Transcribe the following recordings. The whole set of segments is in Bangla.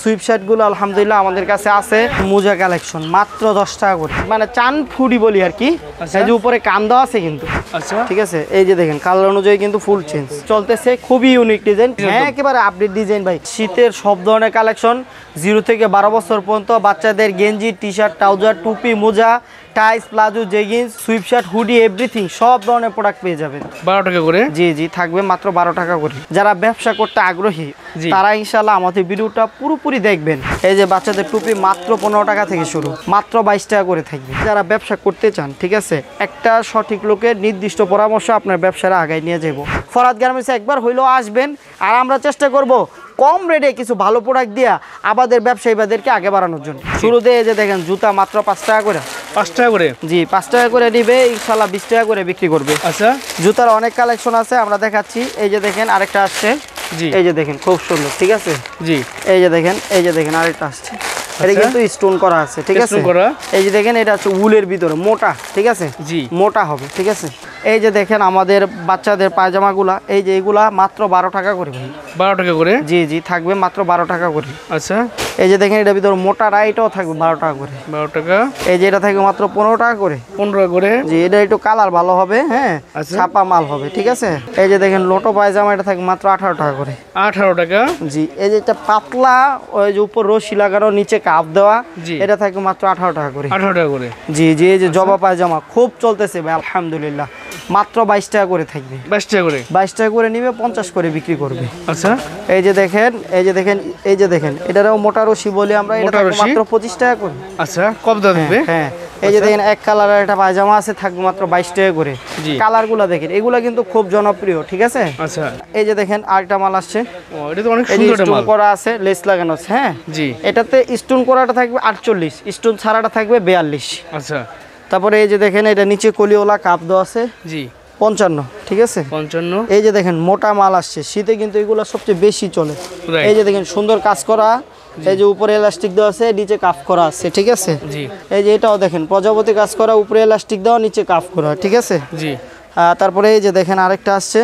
সুইপ শার্ট গুলো আলহামদুলিল্লাহ আমাদের কাছে আছে। মোজা কালেকশন মাত্র 10 টাকা করে, মানে চান ফুডি বলি আর কি। এই যে উপরে কান দেওয়া আছে কিন্তু, আচ্ছা ঠিক আছে। এই যে দেখেন কালার অনুযায়ী কিন্তু ফুল চেঞ্জ চলতেছে, খুবই ইউনিক ডিজাইন। হ্যাঁ একেবারে আপডেট ডিজাইন ভাই। শীতের সব ধরনের কালেকশন 0 থেকে 12 বছর পর্যন্ত, বাচ্চাদের গেঞ্জি, টি শার্ট, ট্রাউজার, টুপি, মোজা, ties, palazzo, jeggings, sweatshirt, hoodie, everything সব ধরনের প্রোডাক্ট পেয়ে যাবেন 12 টাকা করে। জি জি থাকবে মাত্র 12 টাকা করে। যারা ব্যবসা করতে আগ্রহী তারা ইনশাআল্লাহ আমাদের ভিডিওটা পুরোপুরি দেখবেন। এই যে বাচ্চাদের টুপি মাত্র 15 টাকা থেকে শুরু, মাত্র 22 টাকা করে থাকবে। যারা ব্যবসা করতে চান ঠিক আছে, একটা সঠিক লোকের নির্দিষ্ট পরামর্শ আপনার ব্যবসাটা আগায় নিয়ে যাব। ফরহাদ গার্মেন্টসে একবার হইলেও আসবেন, আর আমরা চেষ্টা করব কম রেটে কিছু ভালো প্রোডাক্ট দিয়া আমাদের ব্যবসায়ীদেরকে আগে বাড়ানোর জন্য। শুরুতে এই যে দেখেন জুতা মাত্র 5 টাকা করে। 5 টাকা করে? জি 5 টাকা করে নিবে ইনশাআল্লাহ, 20 টাকা করে বিক্রি করবে। আচ্ছা জুতার অনেক কালেকশন আছে, আমরা দেখাচ্ছি। এই যে দেখেন আরেকটা আসছে, জি এই যে দেখেন খুব সুন্দর, ঠিক আছে। জি এই যে দেখেন আরেকটা আসছে, এটা কিন্তু স্টোন করা আছে, ঠিক আছে। এই যে দেখেন এটা হচ্ছে উলের ভিতরে মোটা, ঠিক আছে। জি মোটা হবে, ঠিক আছে। এই যে দেখেন আমাদের বাচ্চাদের পায়জামাগুলা, এই যে এগুলা মাত্র 12 টাকা করে ভাই। 12 টাকা করে? জি জি থাকবে মাত্র 12 টাকা করে। আচ্ছা এই যে দেখেন এটার ভিতরে মোটা রাইটও থাকবে 12 টাকা করে। 12 টাকা। এই যে এটা থাকবে মাত্র 15 টাকা করে। 15 করে? জি এটা একটু কালার ভালো হবে, হ্যাঁ ছাপা মাল হবে, ঠিক আছে। এই যে দেখেন লোটো পায়জামা, এটা থাকবে মাত্র 18 টাকা করে। 18 টাকা? জি। এই যে এটা পাতলা, ওই যে উপর রশি লাগানো, নিচে কাপ দেওয়া, এটা থাকবে মাত্র 18 টাকা করে। 18 টাকা করে? জি জি। এই যে জবা পায়জামা খুব চলতেছে ভাই আলহামদুলিল্লাহ, মাত্র 22 টাকা করে থাকবে। 22 টাকা করে? 22 টাকা করে নিবে, 50 করে বিক্রি করবে। আচ্ছা এই যে দেখেন এটারও মোটা রশি বলি আমরা, এটা থাকবে মাত্র 25 টাকা করে। আচ্ছা কত দাম দিবে? হ্যাঁ এই যে দেখেন এক কালারের একটা পায়জামা আছে, থাকবে মাত্র 22 টাকা করে। কালারগুলো দেখেন, এগুলা কিন্তু খুব জনপ্রিয়, ঠিক আছে। আচ্ছা এই যে দেখেন আরেকটা মাল আসছে, এটা তো অনেক সুন্দর মাল, স্টোন করা আছে, লেস লাগানো আছে। হ্যাঁ জি এটাতে স্টোন করাটা থাকবে 48, স্টোন ছাড়াটা থাকবে 42। আচ্ছা তারপরে এই যে দেখেন এটা নিচে কলিওয়ালা কাপ দেওয়া আছে, জি 55, ঠিক আছে 55। এই যে দেখেন মোটা মাল আসছে, শীতে কিন্তু এগুলো সবচেয়ে বেশি চলে। এই যে দেখেন সুন্দর কাজ করা, এই যে উপরে এলাস্টিক দেওয়া আছে, নিচে কাফ করা আছে, ঠিক আছে। জি এই যে এটাও দেখেন প্রজাপতি কাজ করা, উপরে এলাস্টিক দেওয়া, নিচে কাফ করা, ঠিক আছে। জি তারপরে এই যে দেখেন আরেকটা আসছে,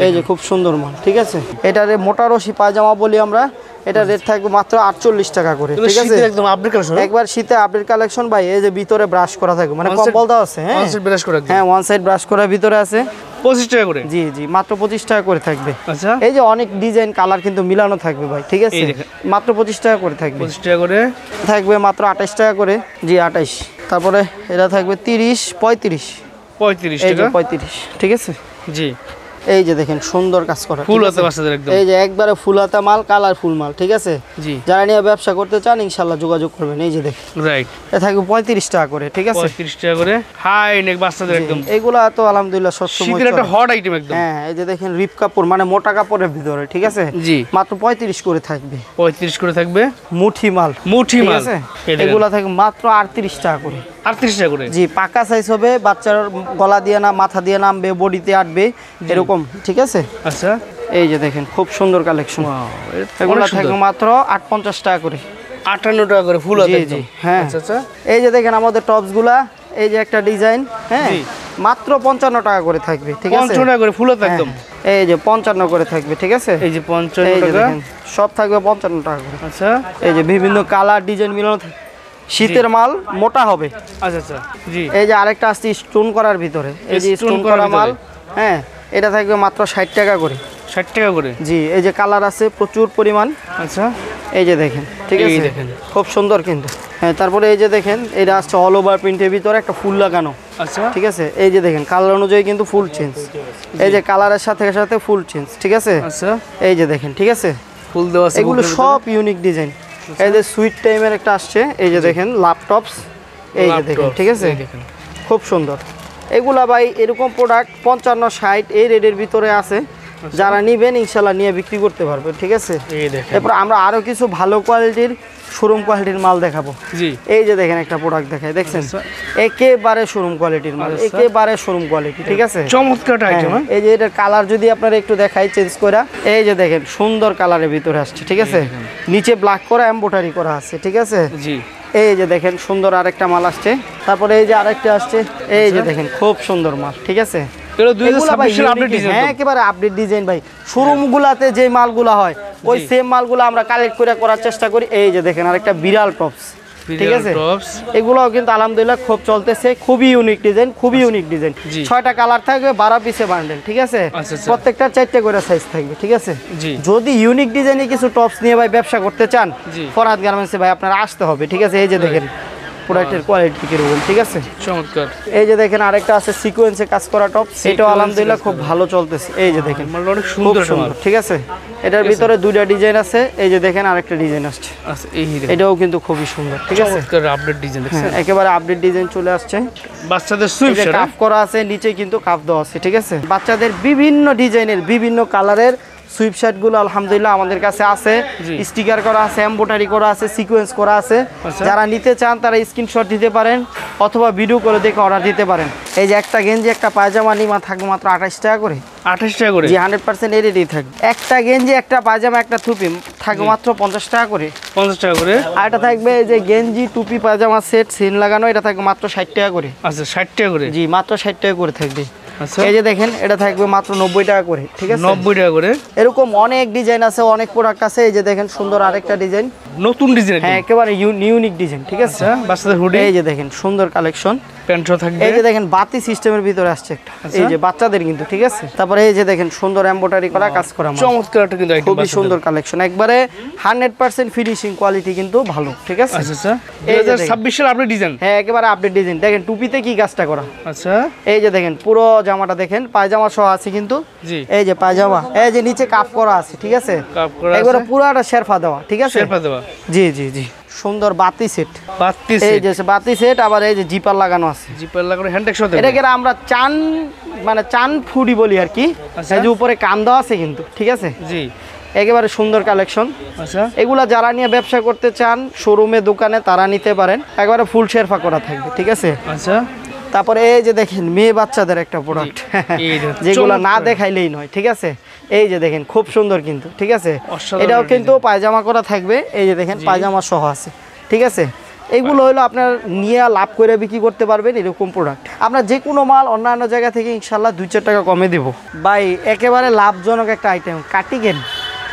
এই যে খুব সুন্দর মাল, ঠিক আছে। এটারে মোটা রশি পায়জামা বলি আমরা, এটা রেট থাকবে মাত্র 48 টাকা করে, ঠিক আছে। একদম আপডেট কালেকশন, একবার শীতে আপডেট কালেকশন ভাই। এই যে ভিতরে ব্রাশ করা থাকবে, মানে কম্বল দেওয়া আছে, হ্যাঁ ওয়ান সাইড ব্রাশ করা, হ্যাঁ ওয়ান সাইড ব্রাশ করা ভিতরে আছে, 25 টাকা করে। জি জি মাত্র 25 টাকা করে থাকবে। আচ্ছা এই যে অনেক ডিজাইন কালার কিন্তু মিলানো থাকবে ভাই, ঠিক আছে। মাত্র 25 টাকা করে থাকবে। 25 টাকা করে থাকবে, মাত্র 28 টাকা করে। জি 28। তারপরে এটা থাকবে 30, 35 টাকা, 35, ঠিক আছে। জি এই যে দেখেন সুন্দর কাজ করা, ফুল হাতা বাচ্চাদের একদম, এই যে একবারে ফুল হাতা মাল, কালারফুল মাল, ঠিক আছে। জি যারা নিয়ে ব্যবসা করতে চান ইনশাআল্লাহ যোগাযোগ করবেন। এই যে দেখেন রাইট, এটা থাকবে 35 টাকা করে, ঠিক আছে। 35 টাকা করে হাই নেক বাচ্চাদের একদম। এগুলা তো আলহামদুলিল্লাহ সবসময় শীতের একটা হট আইটেম একদম। হ্যাঁ এই যে দেখেন রিপ কাপড়, মানে মোটা কাপড়ের ভিতরে, ঠিক আছে। জি মাত্র 35 করে থাকবে। 35 করে থাকবে। মুঠি মাল, ঠিক আছে। এগুলা থাকবে মাত্র 38 টাকা করে। 38 টাকা করে? জি পাকা সাইজ হবে, বাচ্চার গলা দিয়ে না মাথা দিয়ে নামবে, বডিতে আটবে এরকম, ঠিক আছে। আচ্ছা এই যে দেখেন খুব সুন্দর কালেকশন, এগুলো থাকবে মাত্র 58 টাকা করে। 58 টাকা করে ফুল হাতা? জি হ্যাঁ। আচ্ছা এই যে দেখেন আমাদের টপস গুলা, এই যে একটা ডিজাইন, হ্যাঁ মাত্র 55 টাকা করে থাকবে, ঠিক আছে। 55 টাকা করে ফুল হাতা একদম, এই যে 55 করে থাকবে, ঠিক আছে। এই যে 55 টাকা সব থাকবে 55 টাকা করে। আচ্ছা এই যে বিভিন্ন কালার ডিজাইন মিলানো, শীতের মাল মোটা হবে। আচ্ছা আচ্ছা জি। এই যে আরেকটা আসছে স্টোন করার ভিতরে, এই যে স্টোন করা মাল, হ্যাঁ এটা থাকবে মাত্র 60 টাকা করে। 60 টাকা করে? জি এই যে কালার আছে প্রচুর পরিমাণ। আচ্ছা এই যে দেখেন, ঠিক আছে খুব সুন্দর কিন্তু। হ্যাঁ তারপরে এই যে দেখেন এটা আসছে অল ওভার প্রিন্টের ভিতরে একটা ফুল লাগানো। আচ্ছা ঠিক আছে এই যে দেখেন কালার অনুযায়ী কিন্তু ফুল চেঞ্জ, এই যে কালারের সাথে সাথে ফুল চেঞ্জ, ঠিক আছে। আচ্ছা এই যে দেখেন, ঠিক আছে ফুল দেওয়া আছে, এগুলো সব ইউনিক ডিজাইন। এই যে সুইট টাইমের একটা আসছে, এই যে দেখেন ল্যাপটপস, এই যে দেখেন, ঠিক আছে খুব সুন্দর। এগুলা ভাই এরকম প্রোডাক্ট 55, 60 এই রেটের ভিতরে আছে, যারা নিবেন ইনশাআল্লাহ নিয়ে বিক্রি করতে পারবে, ঠিক আছে। এরপর আমরা আরো কিছু ভালো কোয়ালিটির শোরুম কোয়ালিটির মাল দেখাবো। জি এই যে দেখেন একটা প্রোডাক্ট দেখাই, দেখছেন একেবারে শোরুম কোয়ালিটির মাল, একেবারে শোরুম কোয়ালিটি, ঠিক আছে চমৎকার আইটেম। এই যে এটার কালার যদি আপনারা একটু দেখাই চেঞ্জ করে, এই যে দেখেন সুন্দর কালারের ভিতরে আসছে, ঠিক আছে। নিচে ব্ল্যাক করা এমব্রয়ডারি করা আছে, ঠিক আছে। জি এই যে দেখেন সুন্দর আরেকটা মাল আসছে। তারপরে এই যে আরেকটা আসছে, এই যে দেখেন খুব সুন্দর মাল, ঠিক আছে। এগুলো 2026 এর আপডেট ডিজাইন। হ্যাঁ একেবারে আপডেট ডিজাইন ভাই। শোরুমগুলাতে যে মালগুলা হয় ওই সেম মালগুলো আমরা কালেক্ট করে করার চেষ্টা করি। এই যে দেখেন আরেকটা বিড়াল টপস, ঠিক আছে, এগুলোও কিন্তু আলহামদুলিল্লাহ খুব চলতেছে, খুবই ইউনিক ডিজাইন, খুবই ইউনিক ডিজাইন। 6টা কালার থাকবে, 12 পিসে বান্ডেল, ঠিক আছে, প্রত্যেকটা 4টে করে সাইজ থাকবে, ঠিক আছে। যদি ইউনিক ডিজাইনে কিছু টপস নিয়ে ভাই ব্যবসা করতে চান, ফরহাদ গার্মেন্টসে ভাই আপনারা আসতে হবে, ঠিক আছে। এই যে দেখেন প্রোডাক্টের কোয়ালিটি কিরকম, ঠিক আছে, চমৎকার। এই যে দেখেন আরেকটা আছে সিকোয়েন্সে কাজ করা টপ, এটাও আলহামদুলিল্লাহ খুব ভালো চলতেছে। এই যে দেখেন অনেক সুন্দর, ঠিক আছে। এটার ভিতরে 2টা ডিজাইন আছে। এই যে দেখেন আরেকটা ডিজাইন আসছে, এটাও কিন্তু খুবই সুন্দর, ঠিক আছে, আপডেট ডিজাইন দেখছেন, একেবারে আপডেট ডিজাইন চলে আসছে। বাচ্চাদের সুইপ শার্ট কাফ করা আছে, নিচে কিন্তু কাফ দেওয়া আছে, ঠিক আছে। বাচ্চাদের বিভিন্ন ডিজাইনের বিভিন্ন কালারের সুইপ শার্টগুলো আলহামদুলিল্লাহ আমাদের কাছে আছে, স্টিকার করা আছে, এমব্রয়ডারি করা আছে, সিকোয়েন্স করা আছে। যারা নিতে চান তারা স্ক্রিনশট দিতে পারেন অথবা ভিডিও করে দেখে অর্ডার দিতে পারেন। এই যে একটা গেঞ্জি একটা পায়জামা নিমা থাকবে মাত্র 28 টাকা করে, 28 টাকা করে, জি 100% এডিটই থাকবে। একটা গেঞ্জি একটা পায়জামা একটা টুপি থাকবে মাত্র 50 টাকা করে, 50 টাকা করে। আর এটা থাকবে এই যে গেঞ্জি টুপি পায়জামা সেট সিন লাগানো, এটা থাকবে মাত্র 60 টাকা করে। আচ্ছা 60 টাকা করে, জি মাত্র 60 টাকা করে থাকবে। এই যে দেখেন এটা থাকবে মাত্র 90 টাকা করে, ঠিক আছে, 90 টাকা করে। এরকম অনেক ডিজাইন আছে, অনেক প্রোডাক্ট আছে। এই যে দেখেন সুন্দর আরেকটা ডিজাইন, নতুন ডিজাইন, হ্যাঁ একেবারে ইউনিক ডিজাইন, ঠিক আছে। বাচ্চাদের হুডি, এই যে দেখেন সুন্দর কালেকশন, প্যান্টও থাকবে। এই যে দেখেন বাতি সিস্টেমের ভিতরে আসছে একটা, এই যে বাচ্চাদের কিন্তু, ঠিক আছে। তারপরে এই যে দেখেন সুন্দর এমব্রয়ডারি করা কাজ করা, চমৎকার একটা কিন্তু আইটেম, খুবই সুন্দর কালেকশন, একবারে 100% ফিনিশিং কোয়ালিটি কিন্তু ভালো, ঠিক আছে। আচ্ছা 2026 এর আপডেট ডিজাইন, হ্যাঁ একেবারে আপডেট ডিজাইন। দেখেন টুপিতে কি কাজটা করা, আচ্ছা এই যে দেখেন পুরো জামাটা দেখেন, পায়জামা সহ আছে কিন্তু, এই যে পায়জামা, এই যে নিচে কাপ করা আছে, ঠিক আছে, একবারে পুরোটা শেরফা দেওয়া, ঠিক আছে, শেরফা দেওয়া, জি জি জি। সুন্দর বাতি সেট, এই যে বাতি সেট, আবার এই যে জিপার লাগানো আছে, জিপার লাগানো হ্যান্ডটেক সহ, এটাকে আমরা চান মানে চান ফুডি বলি আর কি। এই যে উপরে কান দেওয়া আছে কিন্তু, ঠিক আছে, জি একেবারে সুন্দর কালেকশন। আচ্ছা এগুলা যারা নিয়ে ব্যবসা করতে চান শোরুমে দোকানে তারা নিতে পারেন, একবারে ফুল শেরফা করা থাকবে, ঠিক আছে। আচ্ছা তারপরে এই যে দেখেন মেয়ে বাচ্চাদের একটা প্রোডাক্ট, যেগুলো না দেখাইলেই নয়, ঠিক আছে। এই যে দেখেন খুব সুন্দর কিন্তু, ঠিক আছে, এটাও কিন্তু পায়জামা করা থাকবে। এই যে দেখেন পায়জামা সহ আছে, ঠিক আছে। এইগুলো হলো আপনার নিয়ে লাভ করে বিক্রি করতে পারবেন এরকম প্রোডাক্ট। আপনার যে কোনো মাল অন্যান্য জায়গা থেকে ইনশাল্লাহ 2-4 টাকা কমে দেবো ভাই। একেবারে লাভজনক একটা আইটেম,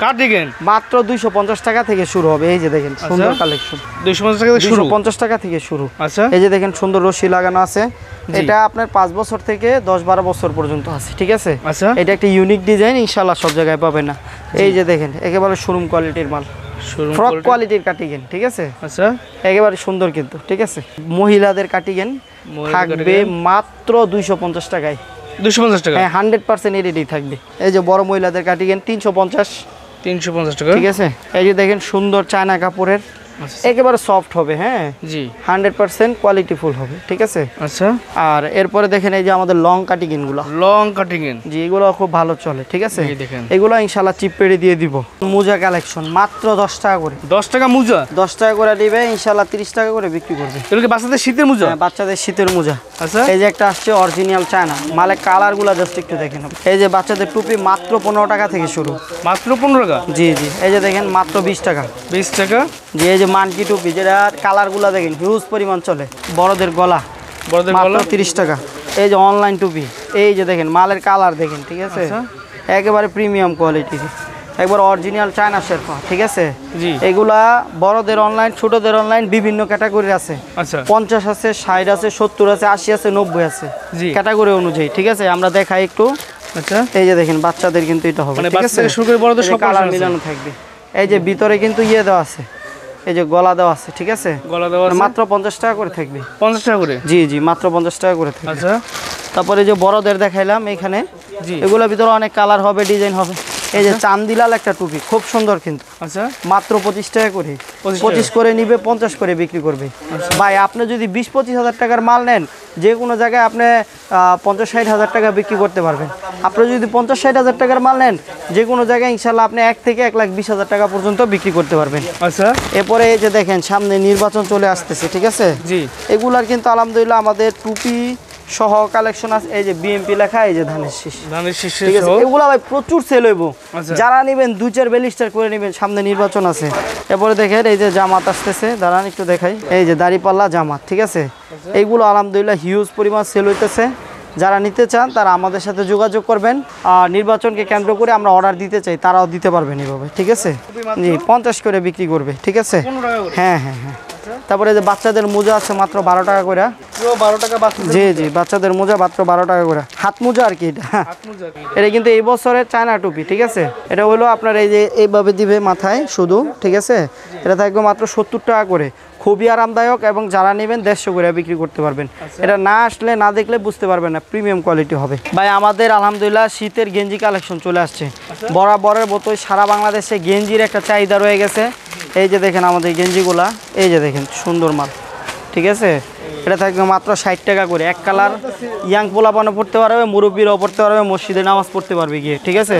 কার্ডিগান, মাত্র 250 টাকা থেকে শুরু হবে। এই যে দেখেন সুন্দর কালেকশন, 250 টাকা থেকে শুরু। আচ্ছা এই যে দেখেন সুন্দর রশি লাগানো আছে, এটা আপনার 5 বছর থেকে 10-12 বছর পর্যন্ত আছে, ঠিক আছে। আচ্ছা এটা একটা ইউনিক ডিজাইন, ইনশাল্লাহ সব জায়গায় পাবে না। এই যে দেখেন একেবারে শোরুম কোয়ালিটির মাল, ফ্রক কোয়ালিটির কাটিগেন, ঠিক আছে। আচ্ছা একেবারে সুন্দর কিন্তু, ঠিক আছে। মহিলাদের কাটিগেন থাকবে মাত্র 250 টাকায়, 250 টাকা, হ্যাঁ 100% এডিটই থাকবে। এই যে বড় মহিলাদের কাটিগেন 350 টাকা, ঠিক আছে। এই যে দেখেন সুন্দর চায়না কাপড়ের, একেবারে সফট হবে, হ্যাঁ জি 100% কোয়ালিটি ফুল হবে, ঠিক আছে। আচ্ছা আর এরপরে দেখেন এই যে আমাদের লং কাটিং গুলো, জি এগুলো খুব ভালো চলে, ঠিক আছে। এগুলো ইনশাআল্লাহ চিপ পেড়ে দিয়ে দিব। মোজা কালেকশন মাত্র 10 টাকা করে, 10 টাকা মোজা, 10 টাকা করে দিবে ইনশাআল্লাহ 30 টাকা করে বিক্রি করবে। এগুলো কি বাচ্চাদের শীতের মোজা? হ্যাঁ বাচ্চাদের শীতের মোজা। আচ্ছা এই যে একটা আসছে অরিজিনাল চায়না মালে, কালার গুলা জাস্ট একটু দেখেন। এই যে বাচ্চাদের টুপি মাত্র 15 টাকা থেকে শুরু, মাত্র 15 টাকা, জি জি। এই যে দেখেন মাত্র 20 টাকা, 20 টাকা, জি। এই যে মানকি টুপি যেটা কালার গুলা দেখেন হিউজ পরিমাণ চলে, বড়দের গলা, মাত্র 30 টাকা। এই যে অনলাইন টুপি, এই যে দেখেন মালের কালার দেখেন, ঠিক আছে, একেবারে প্রিমিয়াম কোয়ালিটির, একবার অরিজিনাল চায়না শেরপা, ঠিক আছে জি। এগুলা বড়দের অনলাইন, ছোটদের অনলাইন, বিভিন্ন ক্যাটাগরি আছে। আচ্ছা 50 আছে, 60 আছে, 70 আছে, 80 আছে, 90 আছে, ক্যাটাগরি অনুযায়ী, ঠিক আছে। আমরা দেখাই একটু। আচ্ছা এই যে দেখেন বাচ্চাদের কিন্তু এটা হবে, ঠিক আছে, শুরু করে বড়দের সব কালার মিলানো থাকবে। এই যে ভিতরে কিন্তু ইয়ে দেওয়া আছে, এই যে গলা দেওয়া আছে, ঠিক আছে, গলা দেওয়া মাত্র 50 টাকা করে থাকবে, 50 টাকা করে, জি জি মাত্র 50 টাকা করে থাকবে। আচ্ছা তারপরে যে বড়দের দেখাইলাম এখানে, এগুলোর ভিতরে অনেক কালার হবে, ডিজাইন হবে। এই যে চান্দিলাল একটা টুপি খুব সুন্দর কিন্তু, আচ্ছা মাত্র 25 টাকা করে, 25 করে নিবে, 50 করে বিক্রি করবে। ভাই আপনি যদি 20-25 হাজার টাকার মাল নেন, যে কোনো জায়গায় আপনি 50-60 হাজার টাকা বিক্রি করতে পারবেন। আপনি যদি 50-60 হাজার টাকার মাল নেন, যে কোনো জায়গায় ইনশাল্লাহ আপনি 1 থেকে 1,20,000 টাকা পর্যন্ত বিক্রি করতে পারবেন। আচ্ছা এরপরে এই যে দেখেন সামনে নির্বাচন চলে আসতেছে, ঠিক আছে জি। এগুলার কিন্তু আলহামদুলিল্লাহ আমাদের টুপি সহ কালেকশন আছে। এই যে বিএমপি লেখা, এই যে ধানের শীষ, ঠিক আছে, এগুলো ভাই প্রচুর সেল হইব। যারা নেবেন 2-4 বেলিস্টার করে নেবেন, সামনে নির্বাচন আছে। এরপরে দেখেন এই যে জামাত আসতেছে, দাঁড়ান একটু দেখাই। এই যে দাড়িপাল্লা জামাত, ঠিক আছে, এইগুলো আলহামদুলিল্লাহ হিউজ পরিমাণ সেল হইতেছে। যারা নিতে চান তারা আমাদের সাথে যোগাযোগ করবেন। আর নির্বাচনকে কেন্দ্র করে আমরা অর্ডার দিতে চাই, তারাও দিতে পারবেন এভাবে, ঠিক আছে? জি 50 করে বিক্রি করবে, ঠিক আছে? হ্যাঁ হ্যাঁ হ্যাঁ। তারপরে যে বাচ্চাদের মোজা আছে মাত্র 12 টাকা করে। 12 টাকা বাচ্চাদের? জি জি, বাচ্চাদের মোজা মাত্র 12 টাকা করে। হাত মোজা আর কি এটা। এটা কিন্তু এই বছরের চায়না টুপি, ঠিক আছে? এটা হলো আপনার এই যে এইভাবে দিবে মাথায় শুধু, ঠিক আছে? এটা থাকবে মাত্র 70 টাকা করে। খুবই আরামদায়ক এবং যারা নেবেন 150 করে বিক্রি করতে পারবেন। এটা না আসলে না দেখলে বুঝতে পারবেন না, প্রিমিয়াম কোয়ালিটি হবে। ভাই আমাদের আলহামদুলিল্লাহ শীতের গেঞ্জি কালেকশন চলে আসছে। বরাবরের মতোই সারা বাংলাদেশে গেঞ্জির একটা চাহিদা রয়ে গেছে। এই যে দেখেন আমাদের গেঞ্জিগুলা, এই যে দেখেন সুন্দর মাল, ঠিক আছে? এটা থাকবে মাত্র 60 টাকা করে। এক কালার ইয়াং পোলাপানও পড়তে পারবে, মুরব্বীরাও পড়তে পারবে, মসজিদে নামাজ পড়তে পারবে গিয়ে, ঠিক আছে?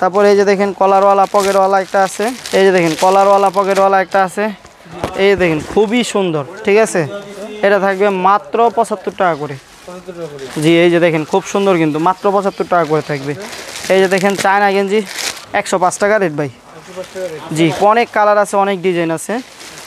তারপরে এই যে দেখেন কলারওয়ালা পকেটওয়ালা একটা আছে। এই যে দেখেন কলারওয়ালা পকেটওয়ালা একটা আছে। এই দেখেন খুবই সুন্দর, ঠিক আছে? এটা থাকবে মাত্র 75 টাকা করে। জি এই যে দেখেন খুব সুন্দর, কিন্তু মাত্র 75 টাকা করে থাকবে। এই যে দেখেন চায়না গেঞ্জি 105 টাকা রেট ভাই। জি অনেক কালার আছে, অনেক ডিজাইন আছে।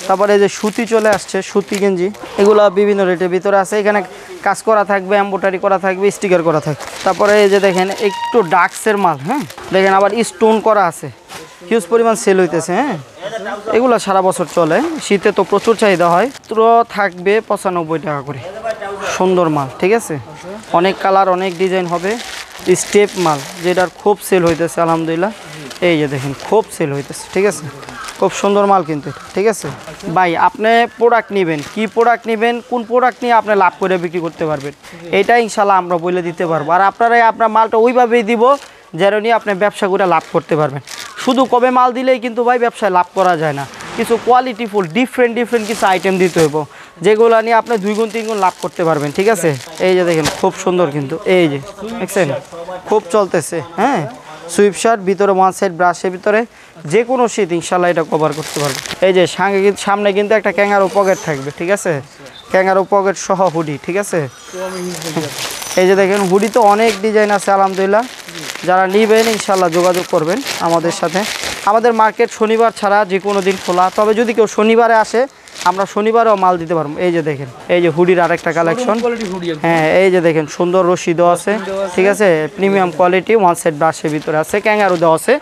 তারপরে এই যে সুতি চলে আসছে, সুতি গেঞ্জি, এগুলো বিভিন্ন রেটের ভিতরে আছে। এখানে কাজ করা থাকবে, এমব্রয়ডারি করা থাকবে, স্টিকার করা থাকবে। তারপরে এই যে দেখেন একটু ডার্কসের মাল, হ্যাঁ দেখেন আবার স্টোন করা আছে, হিউজ পরিমাণ সেল হইতেছে। হ্যাঁ এগুলো সারা বছর চলে, শীতে তো প্রচুর চাহিদা হয়। তো থাকবে 95 টাকা করে। সুন্দর মাল, ঠিক আছে? অনেক কালার, অনেক ডিজাইন হবে। স্টেপ মাল যেটার খুব সেল হইতেছে আলহামদুলিল্লাহ। এই যে দেখেন খুব সেল হইতেছে, ঠিক আছে? খুব সুন্দর মাল কিন্তু, ঠিক আছে ভাই? আপনি প্রোডাক্ট নেবেন, কি প্রোডাক্ট নেবেন, কোন প্রোডাক্ট নিয়ে আপনি লাভ করে বিক্রি করতে পারবেন, এটা ইনশাল্লাহ আমরা বলে দিতে পারবো। আর আপনারাই আপনার মালটা ওইভাবেই দিব যেন নিয়ে আপনি ব্যবসা করে লাভ করতে পারবেন। শুধু কবে মাল দিলেই কিন্তু ভাই ব্যবসায় লাভ করা যায় না, কিছু কোয়ালিটিফুল ডিফারেন্ট কিছু আইটেম দিতে হইব, যেগুলো নিয়ে আপনি 2 গুণ 3 গুণ লাভ করতে পারবেন, ঠিক আছে? এই যে দেখেন খুব সুন্দর কিন্তু, এই যে দেখছেন খুব চলতেছে। হ্যাঁ সুইপ শার্ট, ভিতরে ওয়ান সাইড ব্রাশের ভিতরে, যে কোনো শীত ইনশাল্লাহ এটা কভার করতে পারবে। এই যে সামনে কিন্তু একটা ক্যাঙ্গারু পকেট থাকবে, ঠিক আছে? ক্যাঙ্গারু পকেট সহ হুডি, ঠিক আছে? এই যে দেখেন হুডি তো অনেক ডিজাইন আছে আলহামদুলিল্লাহ। যারা নেবেন ইনশাল্লাহ যোগাযোগ করবেন আমাদের সাথে। আমাদের মার্কেট শনিবার ছাড়া যে কোনো দিন খোলা, তবে যদি কেউ শনিবারে আসে আমরা শনিবারেও মাল দিতে পারবো। এই যে দেখেন এই যে হুডির আরেকটা কালেকশন। হ্যাঁ এই যে দেখেন সুন্দর রশি দেওয়া আছে, ঠিক আছে? প্রিমিয়াম কোয়ালিটি, ওয়ান সেট ব্রাশের ভিতরে আছে, ক্যাঙ্গারু দেওয়া আছে,